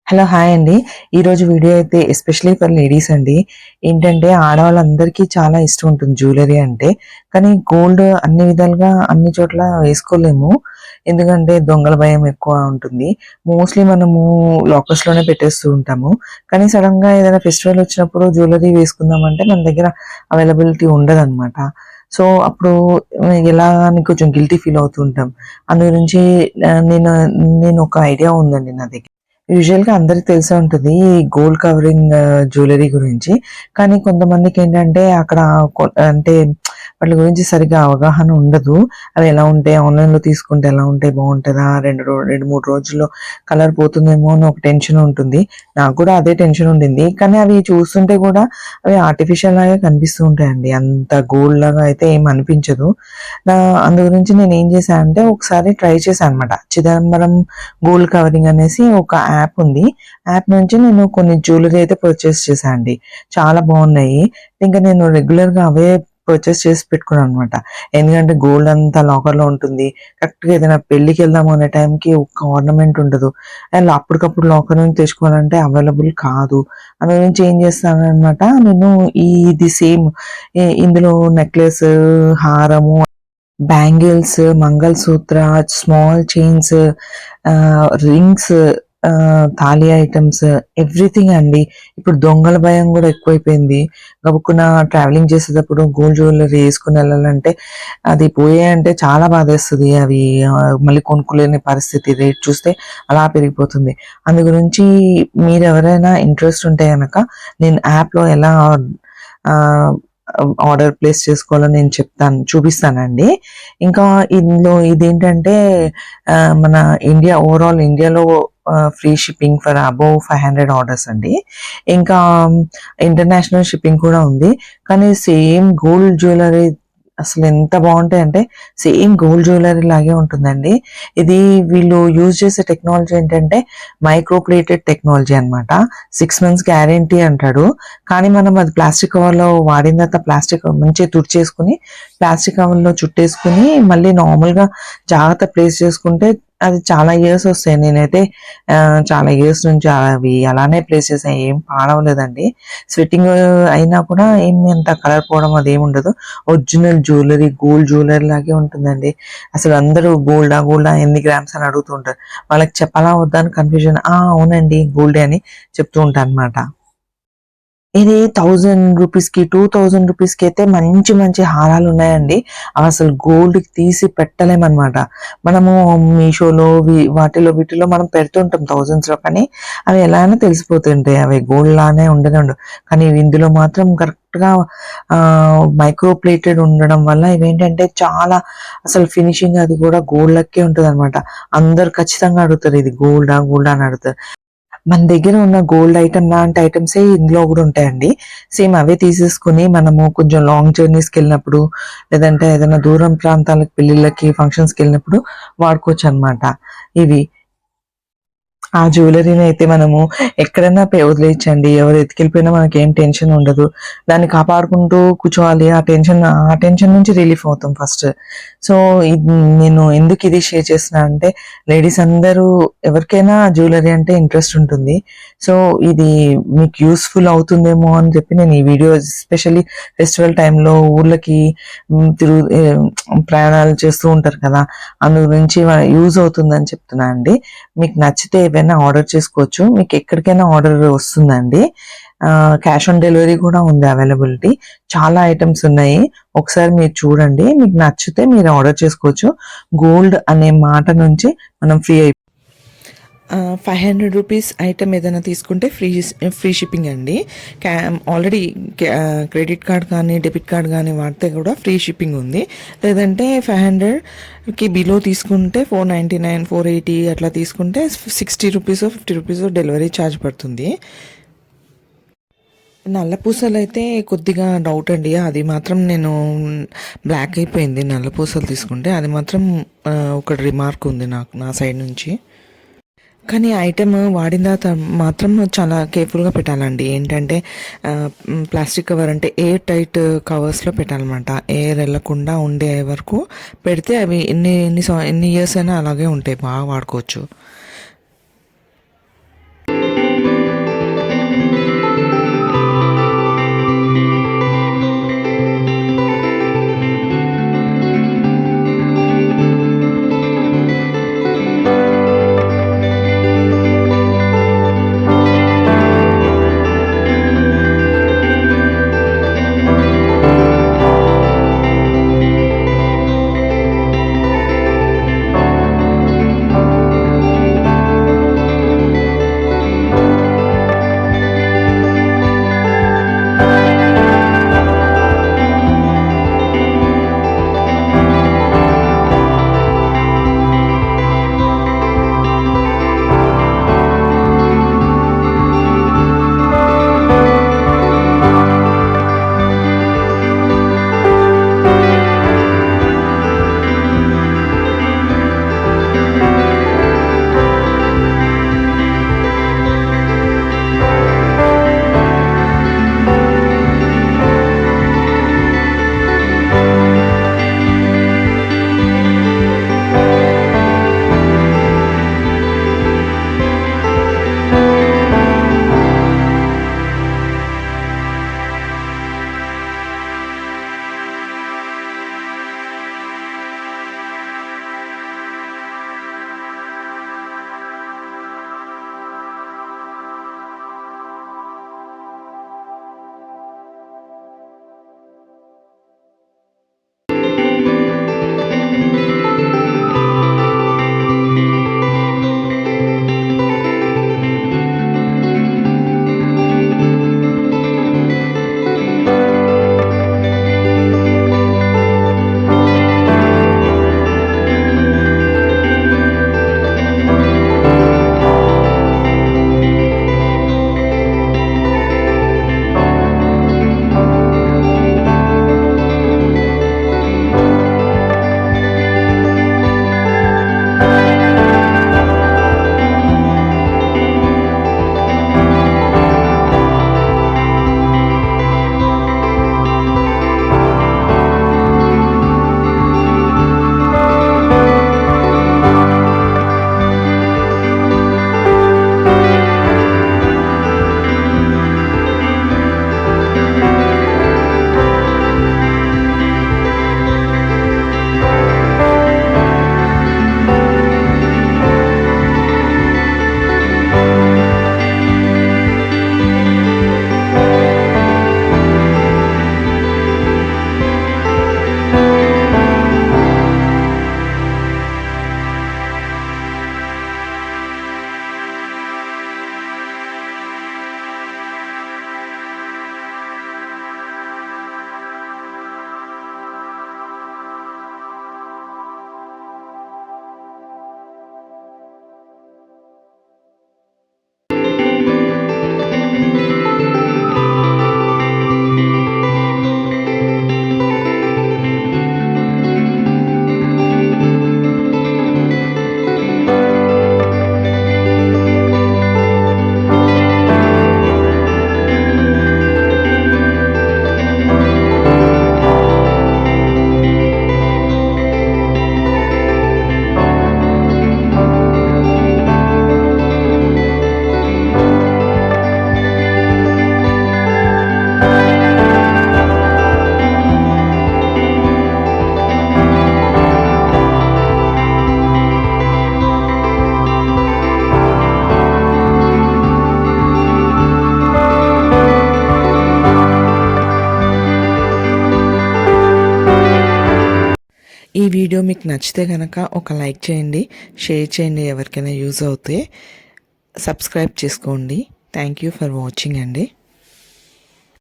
Hello! Hi అండి. ఈరోజు video అయితే ఎస్పెషల్లీ ఫర్ లేడీస్ అండి. ఏంటంటే ఆడవాళ్ళందరికీ చాలా ఇష్టం ఉంటుంది జ్యువెలరీ అంటే. కానీ గోల్డ్ అన్ని విధాలుగా అన్ని చోట్ల వేసుకోలేము. ఎందుకంటే దొంగల భయం ఎక్కువ ఉంటుంది. మోస్ట్‌లీ మనము లాకర్స్‌లోనే పెట్టేస్తూ ఉంటాము. కానీ సడెన్‌గా ఏదైనా ఫెస్టివల్ వచ్చినప్పుడు జ్యువెలరీ వేసుకుందామంటే మన దగ్గర అవైలబిలిటీ ఉండదనమాట. సో, అప్పుడు ఎలా అని కొంచెం గిల్టీ ఫీల్ అవుతూ ఉంటాం. అందు గురించి నేను ఒక ఐడియా ఉందండి నా దగ్గర. యూజువల్‌గా అందరికి తెలిసే ఉంటది. ఈ గోల్డ్ కవరింగ్ జ్యువెలరీ గురించి. కానీ కొంతమందికేంటంటే అక్కడ అంటే వాటి గురించి సరిగ్గా అవగాహన ఉండదు. అవి ఎలా ఉంటాయి? ఆన్‌లైన్‌లో తీసుకుంటే ఎలా ఉంటాయి? బావుంటదా? 3 రోజుల్లో కలర్ పోతుందేమో అని ఒక టెన్షన్ ఉంటుంది. నాకు కూడా అదే టెన్షన్ ఉండింది. కానీ అవి చూస్తుంటే కూడా అవి ఆర్టిఫిషియల్ లాగే కనిపిస్తూ ఉంటాయండి. అంత గోల్డ్ లాగా అయితే ఏమి అనిపించదు. అందు గురించి నేనేం చేశానంటే ఒకసారి ట్రై చేశా అనమాట. చిదంబరం గోల్డ్ కవరింగ్ అనేసి ఒక యాప్ ఉంది. యాప్ నుంచి నేను కొన్ని జ్యువెలరీ అయితే పర్చేస్ చేశా అండి. చాలా బాగున్నాయి. ఇంకా నేను రెగ్యులర్‌గా అవే పర్చేస్ చేసి పెట్టుకున్నాననమాట. ఎందుకంటే గోల్డ్ అంతా లాకర్‌లో ఉంటుంది. కరెక్ట్‌గా ఏదైనా పెళ్ళికెళ్దాము అనే టైంకి ఒక్క ఆర్నమెంట్ ఉండదు. అండ్ అప్పటికప్పుడు లాకర్ నుంచి తెచ్చుకోవాలంటే అవైలబుల్ కాదు. అందు గురించి ఏం చేస్తాననమాట నేను ఇది సేమ్ ఇందులో నెక్లెస్, హారము, bangles, mangalsutra, small chains, rings, తాళి ఐటెమ్స్ ఎవ్రీథింగ్ అండి. ఇప్పుడు దొంగల భయం గూడా ఎక్కువైపోయింది. గబుక్కున ట్రావెలింగ్ చేసేటప్పుడు గోల్డ్ జ్యువెలరీ యేసుకొని ఎళ్ళాలంటే అది పోయాయంటే చాలా బాధేస్తది. అవి మళ్ళీ కొనుక్కోలేని పరిస్థితి. రేట్ చూస్తే అలా పెరిగిపోతుంది. అందు గురించి మీరెవరైనా ఇంట్రెస్ట్ ఉంటే గనక నేను యాప్‌లో ఎలా ఆహ్, ఆర్డర్ ప్లేస్ చేసుకోవాలో నేను చూపిస్తానండి. ఇంకా ఇందులో ఇదేంటంటే మన ఓవరాల్ ఇండియాలో free shipping for above 500 orders అండి. ఇంకా ఇంటర్నేషనల్ షిప్పింగ్ కూడా ఉంది. కానీ సేమ్ గోల్డ్ జ్యువెలరీ అసలెంత బావుంటాయంటే సేమ్ గోల్డ్ జ్యువెలరీ లాగే ఉంటుందండి. ఇది వీళ్ళు యూజ్ చేసే టెక్నాలజీ ఏంటంటే మైక్రో ప్లేటెడ్ టెక్నాలజీ అనమాట. 6 మంత్స్ గ్యారంటీ అంటాడు. కానీ మనం అది ప్లాస్టిక్ కవర్‌లో వాడిన తర్వాత ప్లాస్టిక్ మంచిగా తుడిచేసుకొని, ప్లాస్టిక్ కవర్‌లో చుట్టేసుకొని మళ్ళీ నార్మల్‌గా జాగ్రత్తగా ప్లేస్ చేసుకుంటే అది చాలా ఇయర్స్ వస్తాయి. నేనైతే చాలా ఇయర్స్ నుంచి అవి అలానే ప్లేస్ చేశా. ఏం పాడవలేదండి. స్వెట్టింగ్ అయినా కూడా ఏమి అంత కలర్ పోవడం అదేముండదు. ఒరిజినల్ జ్యువెలరీ, గోల్డ్ జ్యువెలరీ లాగే ఉంటుందండి. అసలు అందరూ గోల్డా? గోల్డా? ఎన్ని గ్రామ్స్ అని అడుగుతూ ఉంటారు. వాళ్ళకి చెప్పాలా వద్దా అని కన్‌ఫ్యూజన్. అవునండి గోల్డే అని చెప్తూ ఉంటా అనమాట. ఇది 1000 రూపీస్‌కి, 2000 రూపీస్‌కి అయితే మంచి మంచి హారాలున్నాయండి. అవసలు గోల్డ్‌కి తీసి పెట్టలేమనమాట. మనము మీషోలో వీటిలో మనం పెడుతుంటాం థౌసండ్స్‌లో, కానీ అవి ఎలా అయినా తెలిసిపోతుంటాయి. అవి గోల్డ్ లానే ఉండనే ఉండవు. కానీ ఇందులో మాత్రం కరెక్ట్‌గా మైక్రో ప్లేటెడ్ ఉండడం వల్ల ఇవేంటంటే చాలా అసలు ఫినిషింగ్ అది కూడా గోల్డ్ లెక్కే ఉంటదనమాట. అందరూ ఖచ్చితంగా అడుగుతారు, ఇది గోల్డా? గోల్డా? అని అడుగుతారు. మన దగ్గర ఉన్న గోల్డ్ ఐటెమ్ లాంటి ఐటెమ్సే ఇందులో గూడా ఉంటాయండి. సేమ్ అవే తీసేసుకొని మనము కొంచెం లాంగ్ జర్నీస్‌కెళ్ళినప్పుడు, లేదంటే ఏదైనా దూరం ప్రాంతాలకు పెళ్ళిళ్ళకి, ఫంక్షన్స్‌కెళ్ళినప్పుడు వాడుకోవచ్చనమాట ఇవి. ఆ జ్యువెలరీని అయితే మనము ఎక్కడైనా వదిలేయచ్చండి. ఎవరు ఎత్తుకెళ్ళిపోయినా మనకేం టెన్షన్ ఉండదు. దాన్ని కాపాడుకుంటూ కూర్చోవాలి. ఆ టెన్షన్ నుంచి రిలీఫ్ అవుతాం ఫస్ట్. సో, నేను ఎందుకు ఇది షేర్ చేస్తున్నా అంటే లేడీస్ అందరూ ఎవరికైనా జ్యువెలరీ అంటే ఇంట్రెస్ట్ ఉంటుంది. సో, ఇది మీకు యూజ్‌ఫుల్ అవుతుందేమో అని చెప్పి నేను ఈ వీడియో ఎస్పెషల్లీ ఫెస్టివల్ టైమ్‌లో ఊర్లకి ప్రయాణాలు చేస్తూ ఉంటారు కదా! అందు గురించి యూజ్ అవుతుందని చెప్తున్నా అండి. మీకు నచ్చితే ఏవైనా ఆర్డర్ చేసుకోవచ్చు. మీకు ఎక్కడికైనా ఆర్డర్ వస్తుందండి. క్యాష్ ఆన్ డెలివరీ కూడా ఉంది అవైలబిలిటీ. చాలా ఐటెమ్స్ ఉన్నాయి. ఒకసారి మీరు చూడండి. మీకు నచ్చితే మీరు ఆర్డర్ చేసుకోవచ్చు. గోల్డ్ అనే మాట నుంచి మనం ఫ్రీ 500 రూపీస్ ఐటెమ్ ఏదైనా తీసుకుంటే ఫ్రీ షిప్పింగ్ అండి. ఆల్రెడీ క్రెడిట్ కార్డ్ కానీ, డెబిట్ కార్డ్ కానీ వాడితే కూడా ఫ్రీ షిప్పింగ్ ఉంది. లేదంటే 500కి బిలో తీసుకుంటే 499, 480 అట్లా తీసుకుంటే 60 రూపీసో, 50 రూపీసో డెలివరీ ఛార్జ్ పడుతుంది. నల్ల పూసలైతే కొద్దిగా డౌట్ అండి. అది మాత్రం నేను బ్లాక్ అయిపోయింది నల్ల పూసలు తీసుకుంటే. అది మాత్రం ఒక రిమార్క్ ఉంది నా సైడ్ నుంచి. కానీ ఐటెమ్ వాడిన తర్వాత మాత్రం చాలా కేర్‌ఫుల్‌గా పెట్టాలండి. ఏంటంటే ప్లాస్టిక్ కవర్ అంటే ఎయిర్ టైట్ కవర్స్‌లో పెట్టాలన్నమాట. ఎయిర్ ఎళ్ళకుండా ఉండే వరకు పెడితే అవి ఎన్ని ఇయర్స్ అయినా అలాగే ఉంటాయి. బాగా వాడుకోవచ్చు. ఈ వీడియో మీకు నచ్చితే కనుక ఒక లైక్ చేయండి, షేర్ చేయండి, ఎవరికైనా యూజ్ అవుతే సబ్స్క్రైబ్ చేసుకోండి. థ్యాంక్ యూ ఫర్ వాచింగ్ అండి.